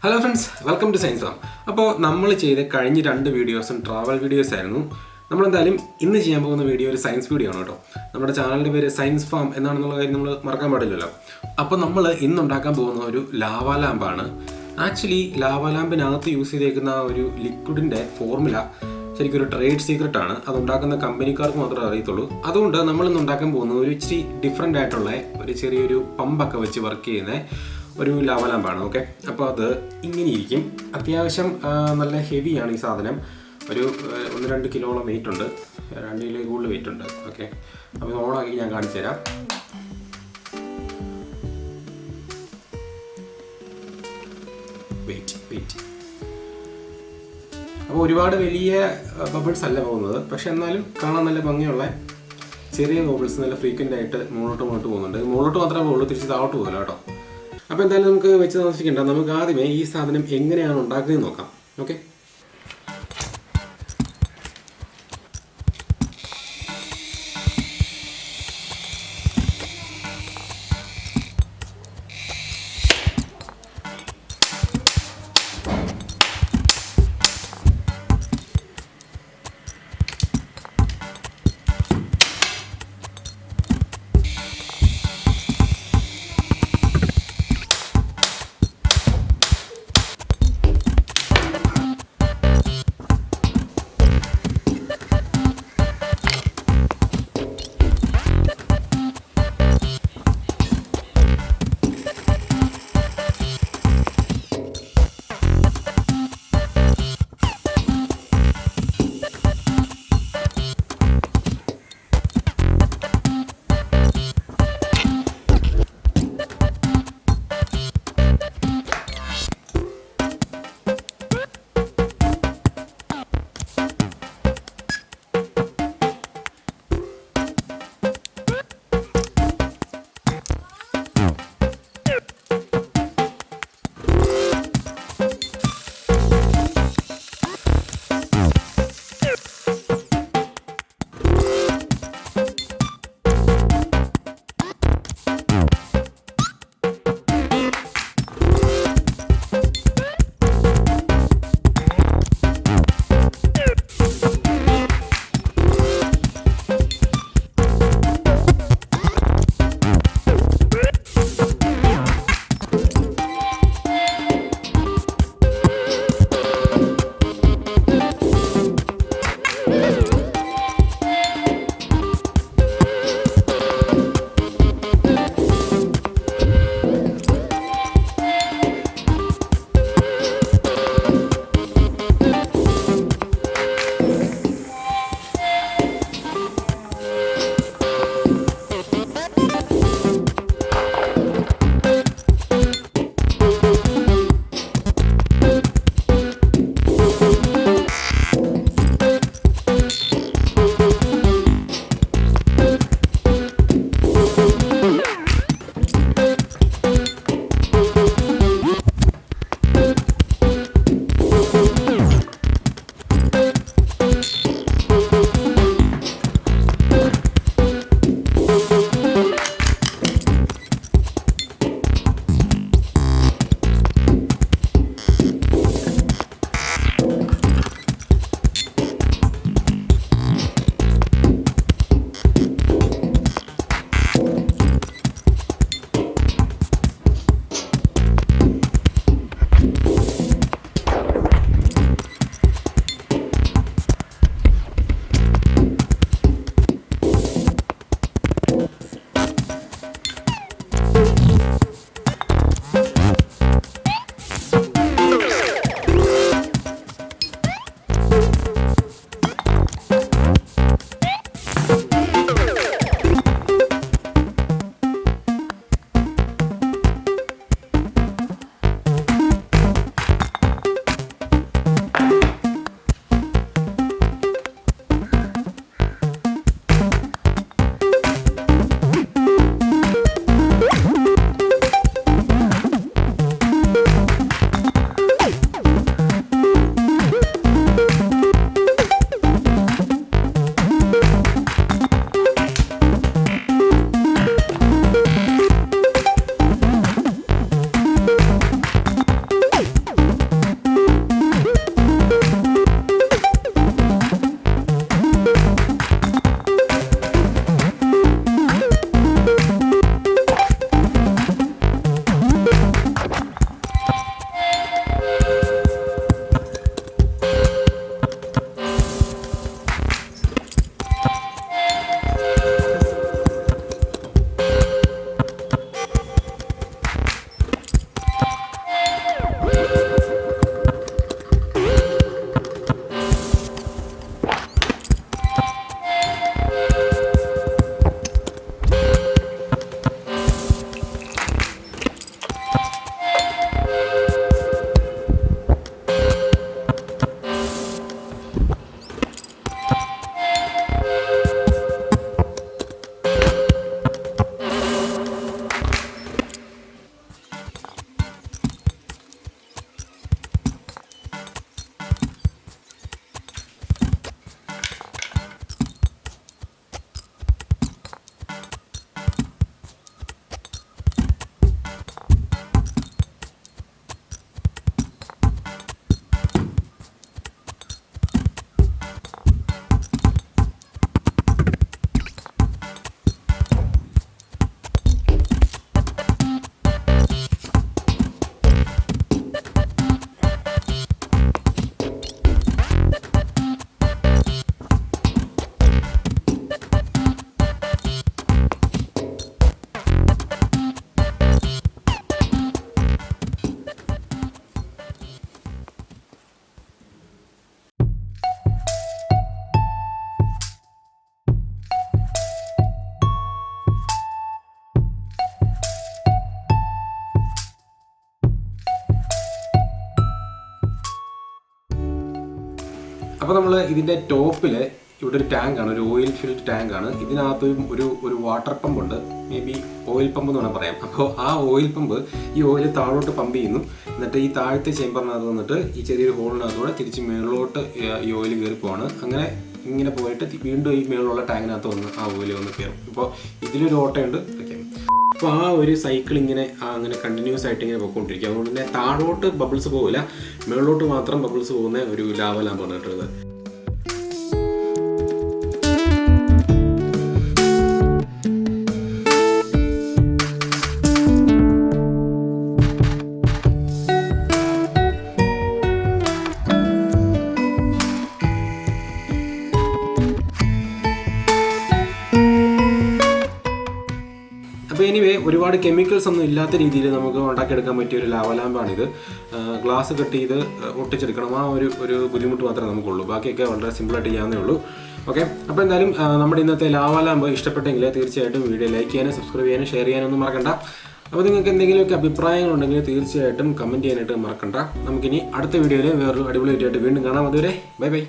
Hello friends, welcome two science farm. അപ്പോൾ നമ്മൾ ചെയ്ത കഴിഞ്ഞ 2 വീഡിയോസും ട്രാവൽ വീഡിയോസ് ആയിരുന്നു. നമ്മളെന്തായാലും ഇന്ന് ചെയ്യാൻ പോകുന്ന വീഡിയോ ഒരു സയൻസ് വീഡിയോ ആണ് കേട്ടോ. നമ്മുടെ ചാനലിൻ്റെ പേര് സയൻസ് ഫാം എന്നാണെന്നുള്ള കാര്യം നമ്മൾ മറക്കാൻ പാടില്ലല്ലോ. അപ്പോൾ നമ്മൾ ഇന്നുണ്ടാക്കാൻ പോകുന്ന ഒരു ലാവാ ലാമ്പാണ്. ആക്ച്വലി ലാവാ ലാമ്പിനകത്ത് യൂസ് ചെയ്തേക്കുന്ന ഒരു ലിക്വിഡിൻ്റെ ഫോർമുല ശരിക്കും ഒരു ട്രേഡ് സീക്രട്ടാണ്. അതുണ്ടാക്കുന്ന കമ്പനിക്കാർക്ക് മാത്രമേ അറിയത്തുള്ളൂ. അതുകൊണ്ട് നമ്മളിന്ന് ഉണ്ടാക്കാൻ പോകുന്നത് ഒരു ഇച്ചിരി ഡിഫറെൻ്റ് ആയിട്ടുള്ള ഒരു ചെറിയൊരു പമ്പൊക്കെ വെച്ച് വർക്ക് ചെയ്യുന്ന ഒരു ലാവാ ലാമ്പാണ്. ഓക്കെ, അപ്പോൾ അത് ഇങ്ങനെ ഇരിക്കും. അത്യാവശ്യം നല്ല ഹെവിയാണ് ഈ സാധനം. ഒരു 1-2 കിലോളം വെയിറ്റ് ഉണ്ട്, 2 കിലോ കൂടുതൽ വെയിറ്റ് ഉണ്ട്. ഓക്കെ, അപ്പോൾ ഇത് ഓണാക്കി ഞാൻ കാണിച്ചു തരാം. വെയിറ്റ് അപ്പോൾ ഒരുപാട് വലിയ ബബിൾസ് അല്ല പോകുന്നത്, പക്ഷെ എന്നാലും കാണാൻ നല്ല ഭംഗിയുള്ള ചെറിയ ബബിൾസ് നല്ല ഫ്രീക്വൻ്റ് ആയിട്ട് മുകളിലോട്ട് പോകുന്നുണ്ട്. മുകളിലോട്ട് മാത്രമേ പോകുള്ളൂ, തിരിച്ച് താഴോട്ട് പോകില്ല കേട്ടോ. അപ്പോൾ എന്തായാലും നമുക്ക് വെച്ച് താമസിക്കേണ്ട, നമുക്ക് ആദ്യമേ ഈ സാധനം എങ്ങനെയാണ് ഉണ്ടാക്കുന്നത് നോക്കാം. ഓക്കെ, അപ്പോൾ നമ്മൾ ഇതിൻ്റെ ടോപ്പിൽ ഇവിടെ ഒരു ടാങ്കാണ്, ഒരു ഓയിൽ ഫിൽഡ് ടാങ്കാണ്. ഇതിനകത്ത് ഒരു വാട്ടർ പമ്പ് ഉണ്ട്, മേ ബി ഓയിൽ പമ്പ് എന്ന് വേണം പറയാം. അപ്പോൾ ആ ഓയിൽ പമ്പ് ഈ ഓയിൽ താഴോട്ട് പമ്പ് ചെയ്യുന്നു. എന്നിട്ട് ഈ താഴത്തെ ചേമ്പറിനകത്ത് വന്നിട്ട് ഈ ചെറിയൊരു ഹോളിനകത്തൂടെ തിരിച്ച് മേളിലോട്ട് ഈ ഓയിൽ കയറി പോവാണ്. അങ്ങനെ ഇങ്ങനെ പോയിട്ട് വീണ്ടും ഈ മേളിലുള്ള ടാങ്കിനകത്ത് വന്ന് ആ ഓയിൽ വന്ന് കയറും. ഇപ്പോൾ ഇതിലൊരു ഓട്ടയുണ്ട്. ഓക്കെ, അപ്പോൾ ആ ഒരു സൈക്കിൾ ഇങ്ങനെ അങ്ങനെ കണ്ടിന്യൂസ് ആയിട്ട് ഇങ്ങനെ പോയിക്കൊണ്ടിരിക്കും. അതുകൊണ്ട് തന്നെ താഴോട്ട് ബബിൾസ് പോകില്ല, മേളിലോട്ട് മാത്രം ബബിൾസ് പോകുന്ന ഒരു ലാവ ലാമ്പാണ് കേട്ടത്. അപ്പോൾ എനിവേ ഒരുപാട് കെമിക്കൽസ് ഒന്നും ഇല്ലാത്ത രീതിയിൽ നമുക്ക് ഉണ്ടാക്കിയെടുക്കാൻ പറ്റിയ ഒരു ലാവ ലാമ്പാണിത്. ഗ്ലാസ് കട്ട് ചെയ്ത് ഒട്ടിച്ചെടുക്കണം, ആ ഒരു ബുദ്ധിമുട്ട് മാത്രമേ നമുക്കുള്ളൂ. ബാക്കിയൊക്കെ വളരെ സിമ്പിളായിട്ട് ചെയ്യാവുന്നേ ഉള്ളൂ. ഓക്കെ, അപ്പോൾ എന്തായാലും നമ്മുടെ ഇന്നത്തെ ലാവ ലാമ്പ് ഇഷ്ടപ്പെട്ടെങ്കിൽ തീർച്ചയായിട്ടും വീഡിയോ ലൈക്ക് ചെയ്യാനും സബ്സ്ക്രൈബ് ചെയ്യാനും ഷെയർ ചെയ്യാനൊന്നും മറക്കണ്ട. അപ്പോൾ നിങ്ങൾക്ക് എന്തെങ്കിലുമൊക്കെ അഭിപ്രായങ്ങളുണ്ടെങ്കിൽ തീർച്ചയായിട്ടും കമൻറ്റ് ചെയ്യാനായിട്ട് മറക്കണ്ട. നമുക്കിനി അടുത്ത വീഡിയോയിൽ വേറൊരു അടിപൊളി വീഡിയോ ആയിട്ട് വീണ്ടും കാണാം. അതുവരെ ബൈ ബൈ.